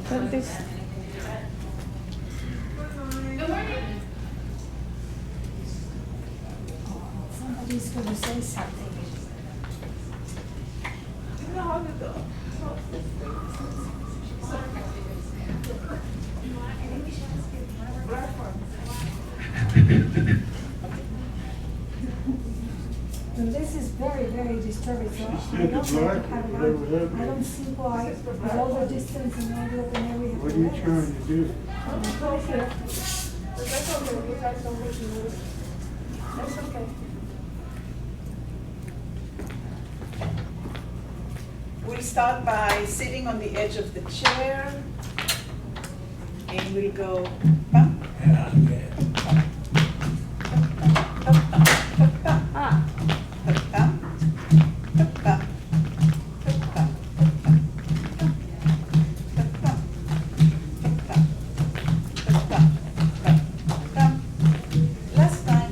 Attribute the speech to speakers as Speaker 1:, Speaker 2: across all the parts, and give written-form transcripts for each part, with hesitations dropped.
Speaker 1: But this.
Speaker 2: Somebody's going to say something. And this is very, very disturbing. So I don't like to have it on. I don't see why, with all the distance and all the open area.
Speaker 3: What are you trying to do?
Speaker 2: Go here. But that's okay. You guys don't make me move. That's okay.
Speaker 4: We'll start by sitting on the edge of the chair, and we'll go bump,
Speaker 3: Yeah, yeah.
Speaker 1: Ah.
Speaker 4: Last time.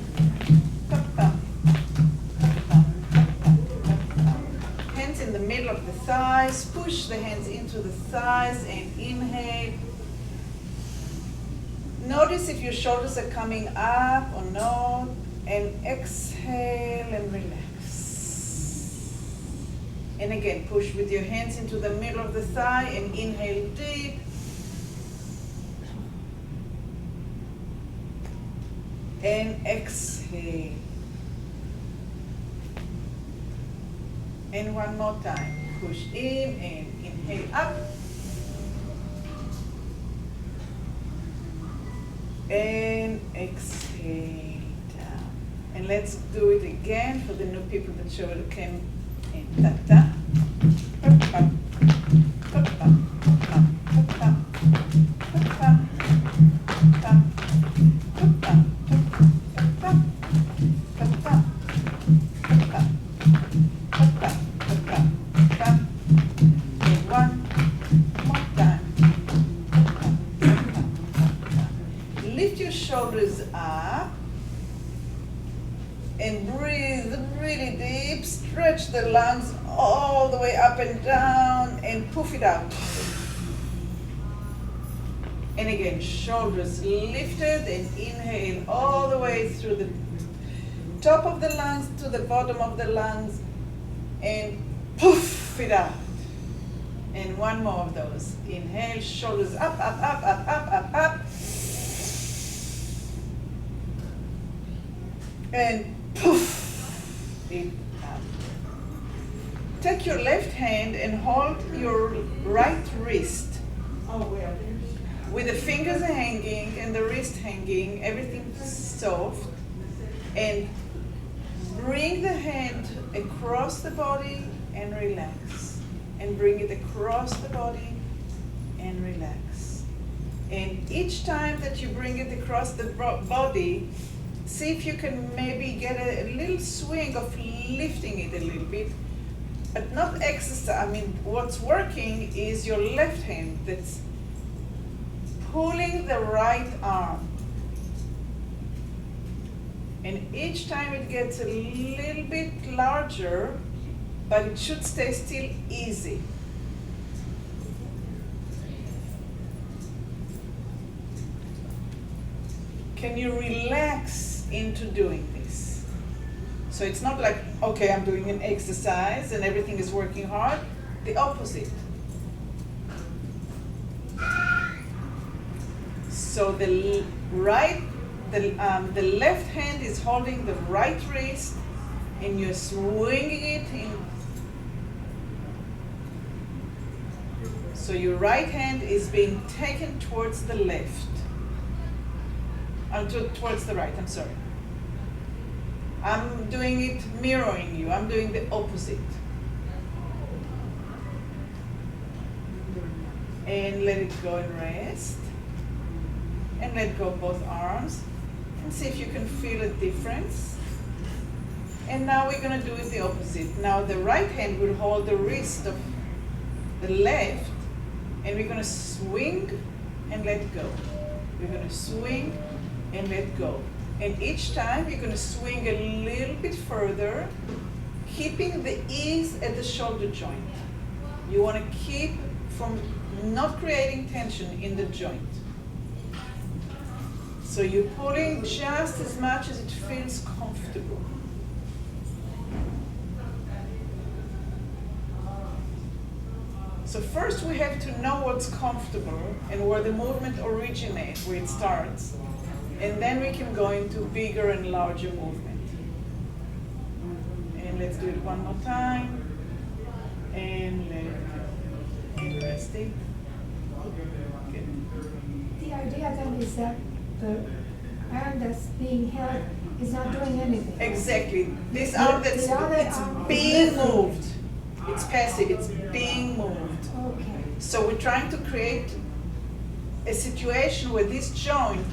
Speaker 4: Hands in the middle of the thighs, push the hands into the thighs and inhale. Notice if your shoulders are coming up or not, and exhale and relax. And again, push with your hands into the middle of the thigh and inhale deep. And exhale. And one more time. Push in and inhale up. And exhale down. And let's do it again for the new people that came in. Ta ta. Up, up. Up, up. Up, up. Up, up. Up, up. Up, up. Shoulders up and breathe really deep. Stretch the lungs all the way up and down and puff it out. And again, shoulders lifted and inhale all the way through the top of the lungs to the bottom of the lungs and puff it out. And one more of those. Inhale, shoulders up, up, up, up, up, up, up. And poof it out. Take your left hand and hold your right wrist. With the fingers hanging and the wrist hanging, everything soft. And bring the hand across the body and relax. And bring it across the body and relax. And each time that you bring it across the body, see if you can maybe get a little swing of lifting it a little bit, but not exercise. I mean, what's working is your left hand that's pulling the right arm. And each time it gets a little bit larger, but it should stay still easy. Can you relax into doing this? So it's not like, okay, I'm doing an exercise and everything is working hard. The opposite. So the left hand is holding the right wrist and you're swinging it in. So your right hand is being taken towards the left. Towards the right, I'm sorry. I'm doing it mirroring you. I'm doing the opposite. And let it go and rest. And let go both arms. And see if you can feel a difference. And now we're going to do it the opposite. Now the right hand will hold the wrist of the left. And we're going to swing and let go. We're going to swing and let go. And each time you're going to swing a little bit further keeping the ease at the shoulder joint. You want to keep from not creating tension in the joint. So you're pulling just as much as it feels comfortable. So first we have to know what's comfortable and where the movement originates, where it starts. And then we can go into bigger and larger movement. And let's do it one more time. And let go. And rest it. Good.
Speaker 2: The idea then is that the arm that's being held is not doing anything.
Speaker 4: Exactly. This arm that's
Speaker 2: The other
Speaker 4: it's
Speaker 2: arm is
Speaker 4: being
Speaker 2: lifting.
Speaker 4: moved. It's passive. It's being moved.
Speaker 2: Okay.
Speaker 4: So we're trying to create a situation where this joint,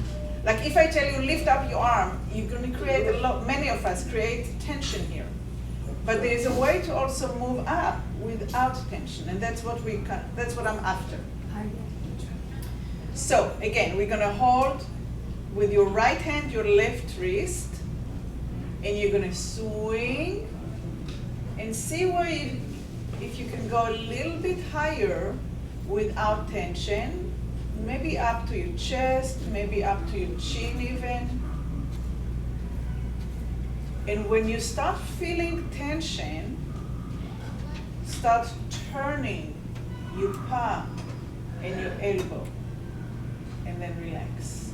Speaker 4: like if I tell you lift up your arm, you're going to create a lot. Many of us create tension here, but there is a way to also move up without tension, and that's what that's what I'm after.
Speaker 2: I get it.
Speaker 4: So again, we're going to hold with your right hand your left wrist, and you're going to swing and see where if you can go a little bit higher without tension, maybe up to your chest, maybe up to your chin even. And when you start feeling tension, start turning your palm and your elbow, and then relax.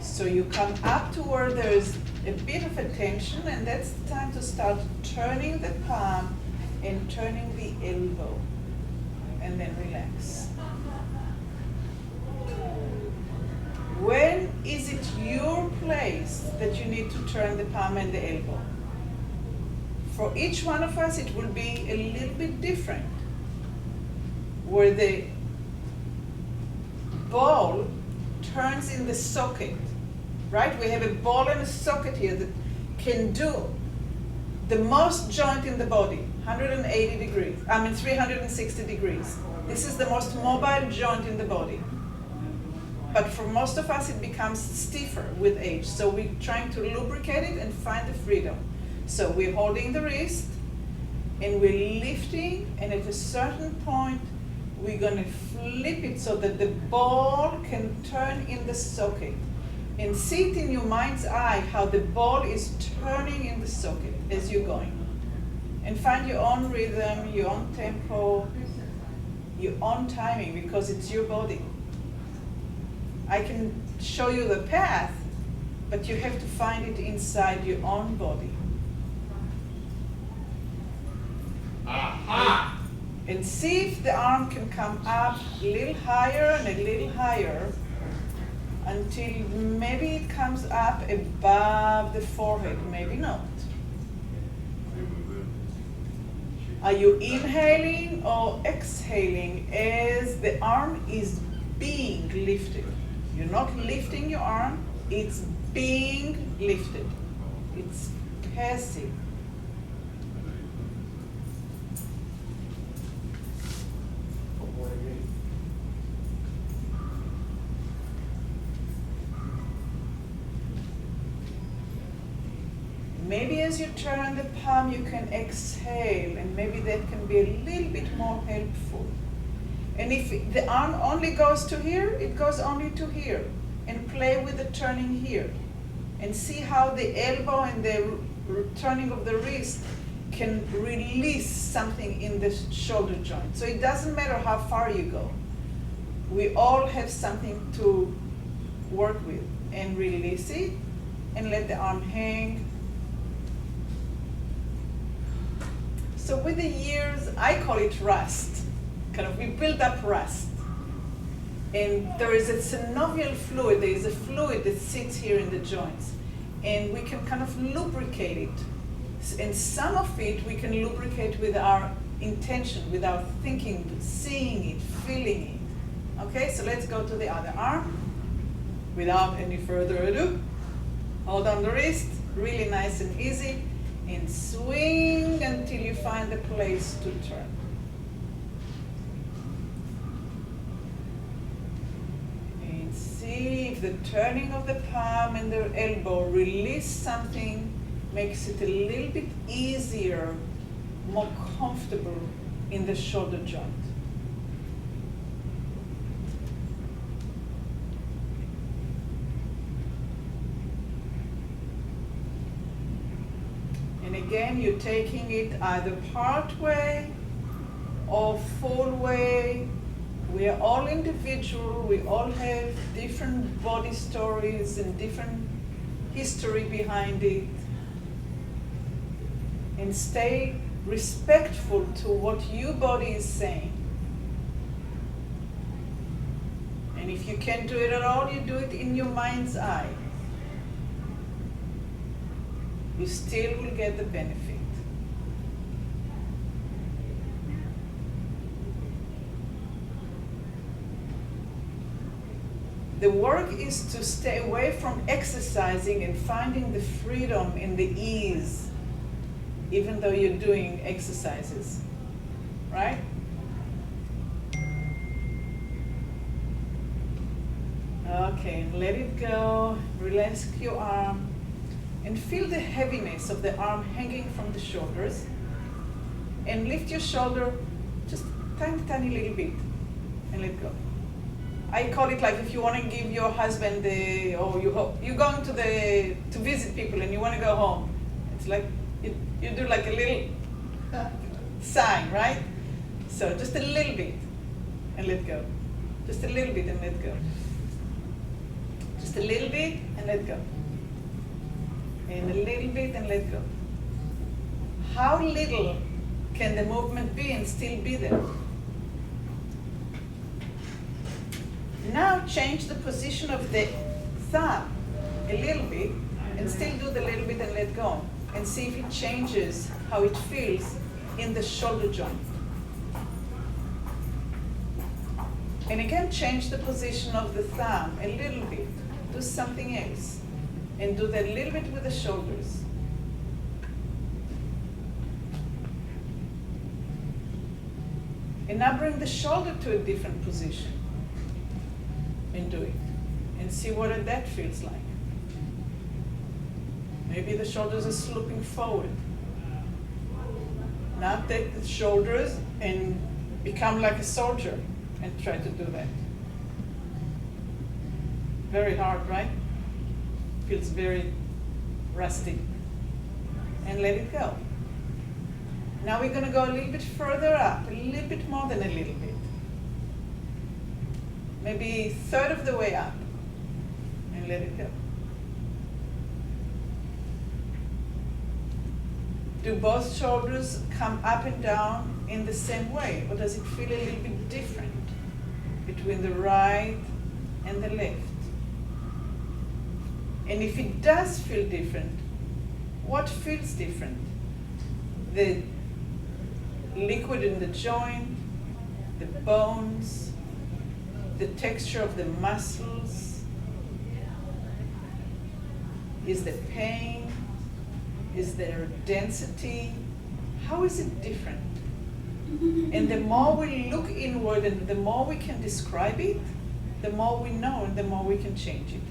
Speaker 4: So you come up to where there's a bit of a tension, and that's the time to start turning the palm and turning the elbow, and then relax. When is it your place that you need to turn the palm and the elbow? For each one of us, it will be a little bit different. Where the ball turns in the socket, right? We have a ball and a socket here that can do the most joint in the body, 180 degrees, 360 degrees. This is the most mobile joint in the body. But for most of us, it becomes stiffer with age. So we're trying to lubricate it and find the freedom. So we're holding the wrist, and we're lifting, and at a certain point, we're gonna flip it so that the ball can turn in the socket. And see it in your mind's eye how the ball is turning in the socket as you're going. And find your own rhythm, your own tempo, your own timing, because it's your body. I can show you the path, but you have to find it inside your own body.
Speaker 5: Aha!
Speaker 4: And see if the arm can come up a little higher and a little higher until maybe it comes up above the forehead, maybe not. Are you inhaling or exhaling as the arm is being lifted? You're not lifting your arm, it's being lifted. It's passive. Maybe as you turn the palm, you can exhale, and maybe that can be a little bit more helpful. And if the arm only goes to here, it goes only to here. And play with the turning here. And see how the elbow and the turning of the wrist can release something in the shoulder joint. So it doesn't matter how far you go. We all have something to work with. And release it, and let the arm hang. So with the years, I call it rust. Kind of, we build up rust. And there is a synovial fluid, there is a fluid that sits here in the joints. And we can kind of lubricate it. And some of it we can lubricate with our intention, with our thinking, seeing it, feeling it. Okay, so let's go to the other arm. Without any further ado, hold on the wrist, really nice and easy, and swing until you find a place to turn. See if the turning of the palm and the elbow release something makes it a little bit easier, more comfortable in the shoulder joint. And again, you're taking it either part way or full way. We are all individual, we all have different body stories and different history behind it. And stay respectful to what your body is saying. And if you can't do it at all, you do it in your mind's eye. You still will get the benefit. The work is to stay away from exercising and finding the freedom and the ease, even though you're doing exercises, right? Okay, let it go, relax your arm, and feel the heaviness of the arm hanging from the shoulders, and lift your shoulder just tiny, tiny little bit, and let go. I call it like if you want to give your husband you're going to visit people and you want to go home. It's like you do like a little sign, right? So just a little bit and let go. Just a little bit and let go. Just a little bit and let go. And a little bit and let go. How little can the movement be and still be there? Now change the position of the thumb a little bit and still do the little bit and let go. And see if it changes how it feels in the shoulder joint. And again, change the position of the thumb a little bit. Do something else. And do that a little bit with the shoulders. And now bring the shoulder to a different position. And do it. And see what that feels like. Maybe the shoulders are sloping forward. Now take the shoulders and become like a soldier and try to do that. Very hard, right? Feels very rusty. And let it go. Now we're going to go a little bit further up, a little bit more than a little bit. Maybe a third of the way up. And let it go. Do both shoulders come up and down in the same way, or does it feel a little bit different between the right and the left? And if it does feel different, what feels different? The liquid in the joint, the bones, the texture of the muscles? Is there pain? Is there density? How is it different? And the more we look inward and the more we can describe it, the more we know and the more we can change it.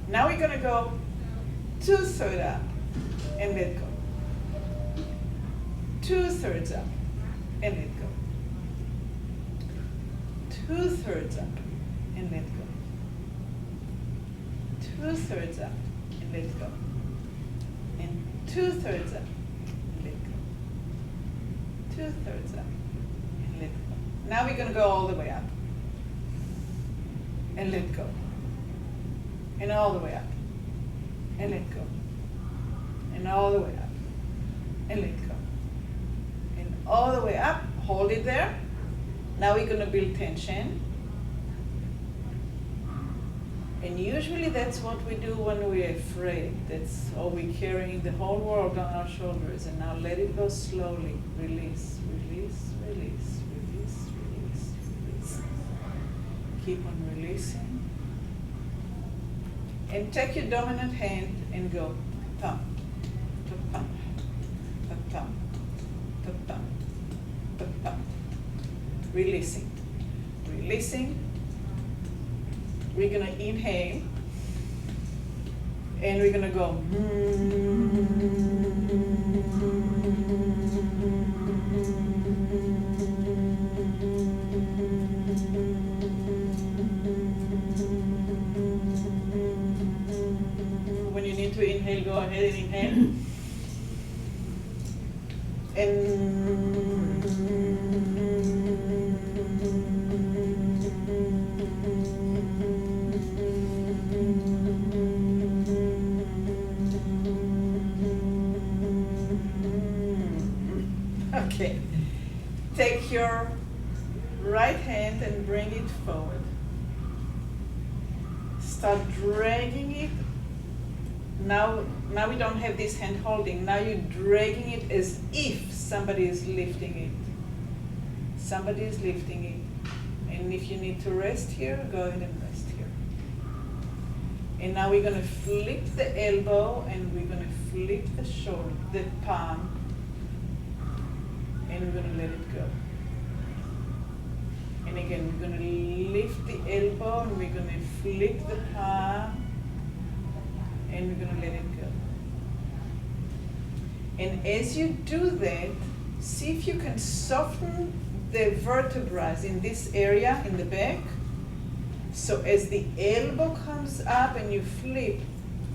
Speaker 4: Now we're going to go 2/3 up and let go. 2/3 up and let go. 2/3 up and let go. 2/3 up and let go. And 2/3 up and let go. 2/3 up and let go. Now we're going to go all the way up and let go. And all the way up and let go. And all the way up and let go. And all the way up, hold it there. Now we're going to build tension. And usually that's what we do when we're afraid. That's all we're carrying the whole world on our shoulders. And now let it go slowly. Release, release, release, release, release, release. Keep on releasing. And take your dominant hand and go thumb, to thumb, to thumb, to thumb, to thumb. Releasing, releasing. We're going to inhale And we're gonna go. When you need to inhale, go ahead and inhale. Okay. Take your right hand and bring it forward. Start dragging it. Now we don't have this hand holding. Now you're dragging it as if somebody is lifting it. Somebody is lifting it. And if you need to rest here, go ahead and rest here. And now we're gonna flip the elbow and we're gonna flip the shoulder, the palm, and we're gonna let it go. And again, we're gonna lift the elbow and we're gonna flip the palm and we're gonna let it go. And as you do that, see if you can soften the vertebrae in this area in the back. So as the elbow comes up and you flip,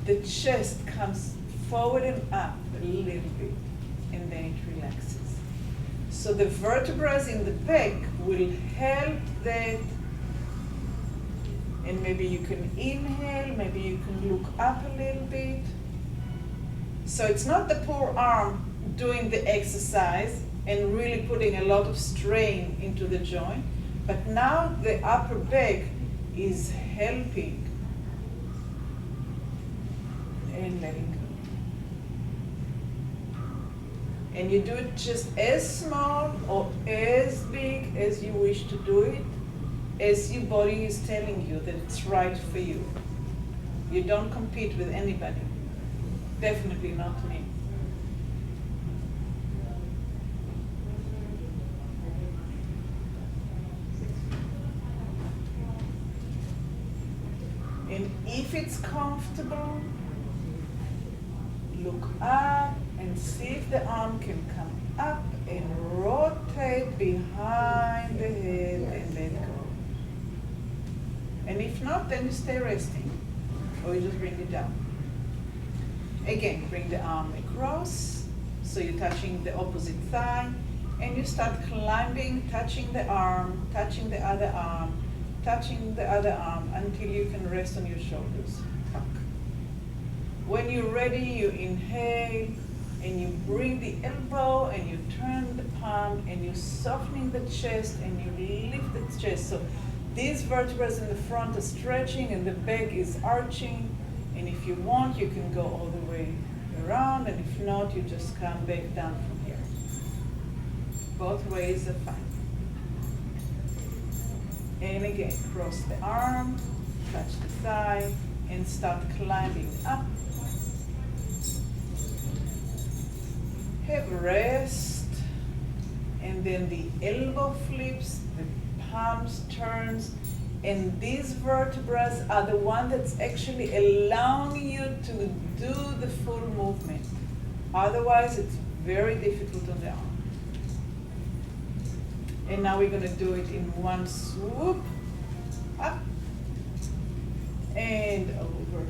Speaker 4: the chest comes forward and up a little bit, and then it relaxes. So the vertebrae in the back will help that. And maybe you can inhale, maybe you can look up a little bit. So it's not the poor arm doing the exercise and really putting a lot of strain into the joint, but now the upper back is helping. And letting go. And you do it just as small or as big as you wish to do it, as your body is telling you that it's right for you. You don't compete with anybody. Definitely not me. And if it's comfortable, look up and see if the arm can come up and rotate behind the head and let go. And if not, then you stay resting, or you just bring it down. Again, bring the arm across, so you're touching the opposite thigh, and you start climbing, touching the arm, touching the other arm, touching the other arm, until you can rest on your shoulders. Tuck. When you're ready, you inhale, and you bring the elbow, and you turn the palm, and you're softening the chest, and you lift the chest. So these vertebrae in the front are stretching and the back is arching. And if you want, you can go all the way around, and if not, you just come back down from here. Both ways are fine. And again, cross the arm, touch the thigh, and start climbing up. Have rest, and then the elbow flips, the palms turns, and these vertebrae are the one that's actually allowing you to do the full movement. Otherwise, it's very difficult on the arm. And now we're gonna do it in one swoop, up and over.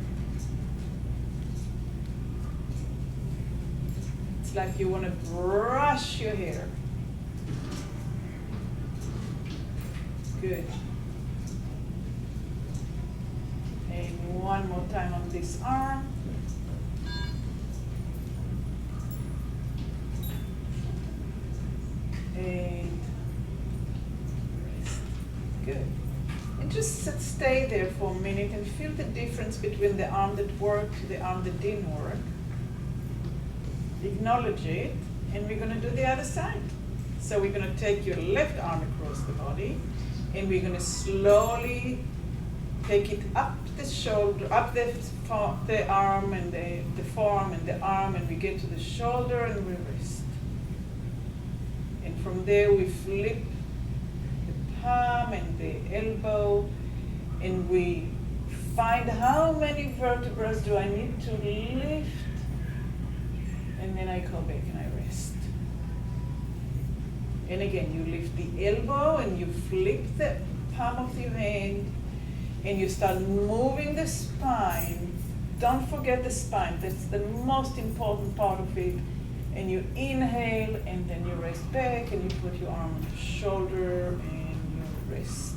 Speaker 4: It's like you wanna brush your hair. Good. And one more time on this arm. And rest. Good. And just stay there for a minute and feel the difference between the arm that worked to the arm that didn't work. Acknowledge it, and we're gonna do the other side. So we're gonna take your left arm across the body, and we're gonna slowly take it up the shoulder, up the arm and the forearm and the arm, and we get to the shoulder and we rest. And from there we flip the palm and the elbow, and we find how many vertebrae do I need to lift, and then I go back and I rest. And again, you lift the elbow and you flip the palm of your hand and you start moving the spine. Don't forget the spine, that's the most important part of it. And you inhale and then you rest back and you put your arm on the shoulder and you rest.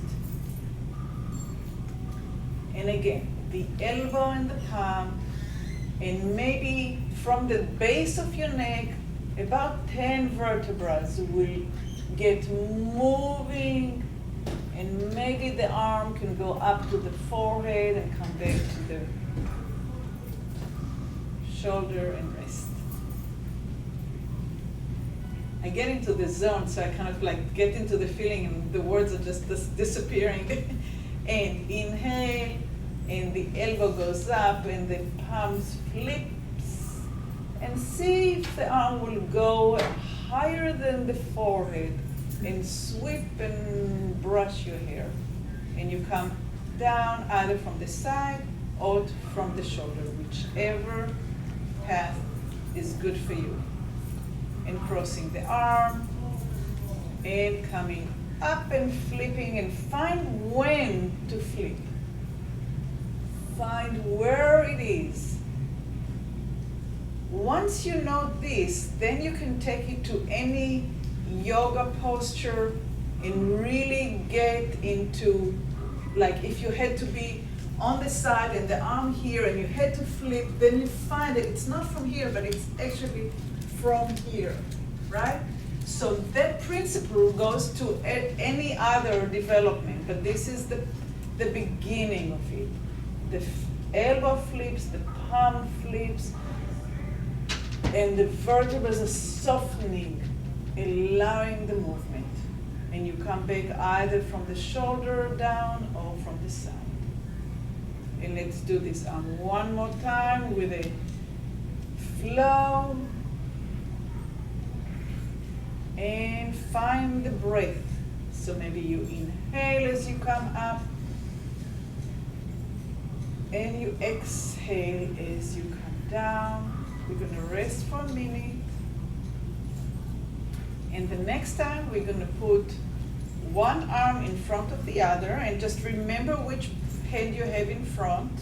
Speaker 4: And again, the elbow and the palm, and maybe from the base of your neck, about 10 vertebrae will get moving, and maybe the arm can go up to the forehead and come back to the shoulder and rest. I get into the zone, so I kind of like get into the feeling and the words are just disappearing. And inhale, and the elbow goes up and the palms flips, and see if the arm will go higher than the forehead and sweep and brush your hair. And you come down either from the side or from the shoulder, whichever path is good for you. And crossing the arm and coming up and flipping, and find when to flip. Find where it is. Once you know this, then you can take it to any yoga posture and really get into, like if you had to be on the side and the arm here and you had to flip, then you find that it's not from here, but it's actually from here, right? So that principle goes to any other development, but this is the beginning of it. The elbow flips, the palm flips, and the vertebrae are softening, allowing the movement. And you come back either from the shoulder down or from the side. And let's do this arm one more time with a flow. And find the breath. So maybe you inhale as you come up, and you exhale as you come down. We're going to rest for a minute. And the next time we're going to put one arm in front of the other, and just remember which hand you have in front.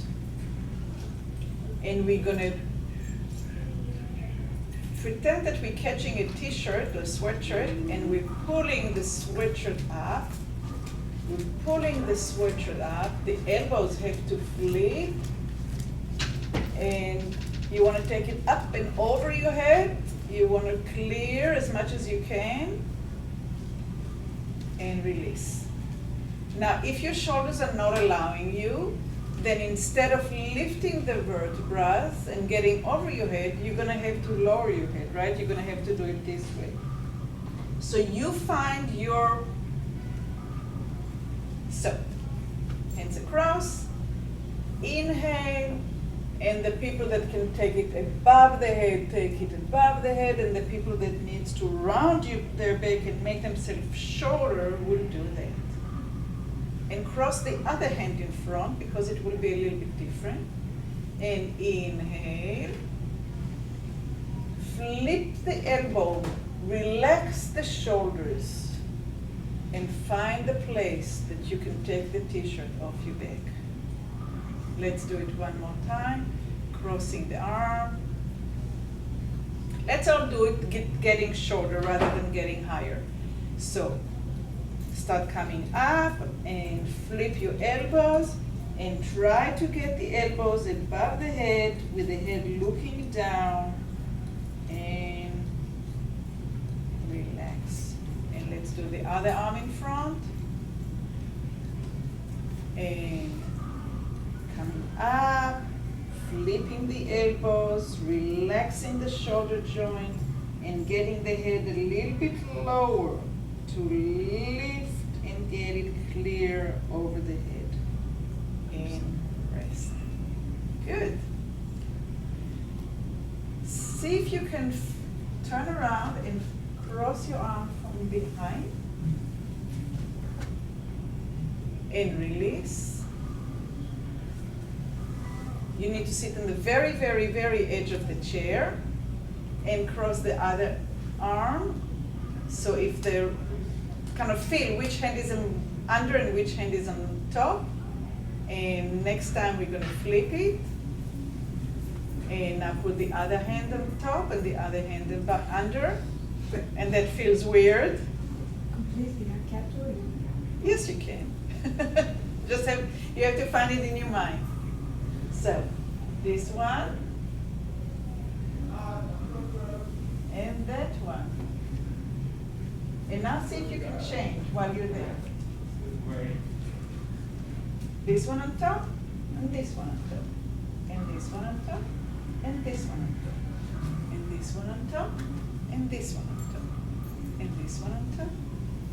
Speaker 4: And we're going to pretend that we're catching a t-shirt or sweatshirt, and we're pulling the sweatshirt up. We're pulling the sweatshirt up. The elbows have to flip. And you want to take it up and over your head. You want to clear as much as you can. And release. Now, if your shoulders are not allowing you, then instead of lifting the vertebrae and getting over your head, you're going to have to lower your head, right? You're going to have to do it this way. So you find your, so hands across, inhale, and the people that can take it above the head, take it above the head, and the people that needs to round their back and make themselves shorter will do that. And cross the other hand in front because it will be a little bit different. And inhale. Flip the elbow. Relax the shoulders. And find the place that you can take the t-shirt off your back. Let's do it one more time. Crossing the arm. Let's all do it getting shorter rather than getting higher. So, start coming up and flip your elbows and try to get the elbows above the head with the head looking down, and relax. And let's do the other arm in front and coming up, flipping the elbows, relaxing the shoulder joint and getting the head a little bit lower to lift and get it clear over the head. And rest. Good. See if you can turn around and cross your arm from behind. And release. You need to sit on the very, very, very edge of the chair and cross the other arm. So if they kind of feel which hand is under and which hand is on top. And next time we're gonna flip it. And now put the other hand on top and the other hand under. And that feels weird.
Speaker 2: Completely, I can't do it.
Speaker 4: Yes, you can. You have to find it in your mind. So, this one. And that one. And now see if you can change while you're there. This one on top, and this one on top. And this one on top, and this one on top. And this one on top, and this one on top. And this one on top.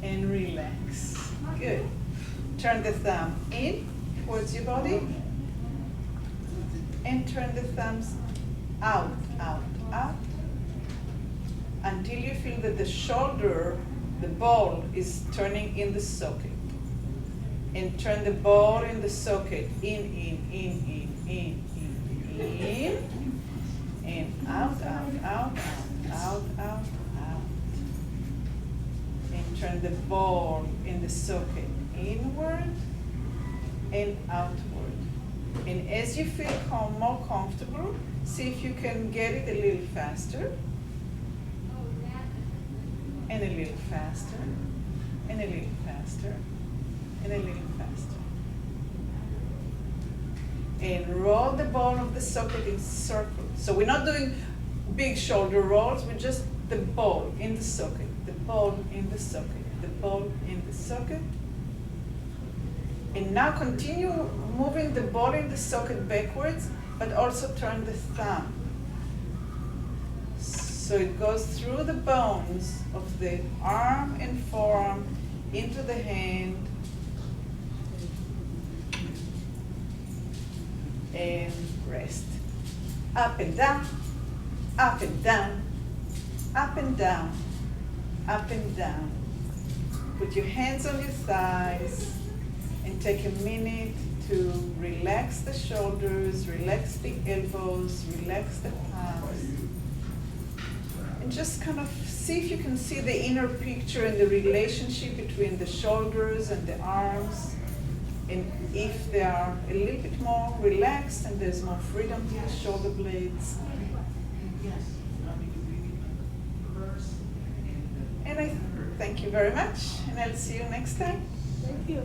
Speaker 4: And relax. Good. Turn the thumb in towards your body. And turn the thumbs out, out, out. Until you feel that the shoulder, the ball, is turning in the socket. And turn the ball in the socket. In, and out, out, out, out, out, out. And turn the ball in the socket inward and outward. And as you feel more comfortable, see if you can get it a little faster. And a little faster. And a little faster. And a little faster. And roll the ball of the socket in circles. So we're not doing big shoulder rolls, we're just the ball in the socket, the ball in the socket, the ball in the socket. And now continue moving the ball in the socket backwards, but also turn the thumb. So it goes through the bones of the arm and forearm into the hand. And rest. Up and down, up and down, up and down, up and down. Put your hands on your thighs and take a minute to relax the shoulders, relax the elbows, relax the palms. And just kind of see if you can see the inner picture and the relationship between the shoulders and the arms. And if they are a little bit more relaxed and there's more freedom to the shoulder blades. And I thank you very much, and I'll see you next time.
Speaker 1: Thank you.